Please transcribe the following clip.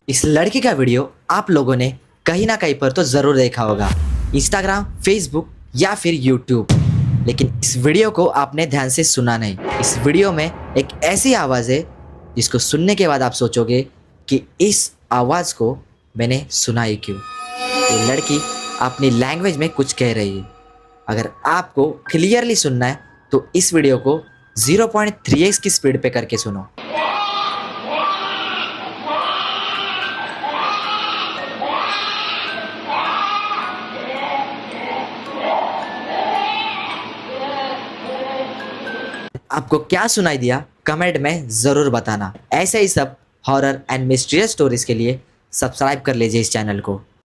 इस लड़की का वीडियो आप लोगों ने कहीं ना कहीं पर तो ज़रूर देखा होगा, इंस्टाग्राम, फेसबुक या फिर यूट्यूब। लेकिन इस वीडियो को आपने ध्यान से सुना नहीं। इस वीडियो में एक ऐसी आवाज़ है जिसको सुनने के बाद आप सोचोगे कि इस आवाज़ को मैंने सुना ही क्यों। ये लड़की अपनी लैंग्वेज में कुछ कह रही है। अगर आपको क्लियरली सुनना है तो इस वीडियो को 0.3x की स्पीड पे करके सुनो। आपको क्या सुनाई दिया कमेंट में ज़रूर बताना। ऐसे ही सब हॉरर एंड मिस्टीरियस स्टोरीज के लिए सब्सक्राइब कर लीजिए इस चैनल को।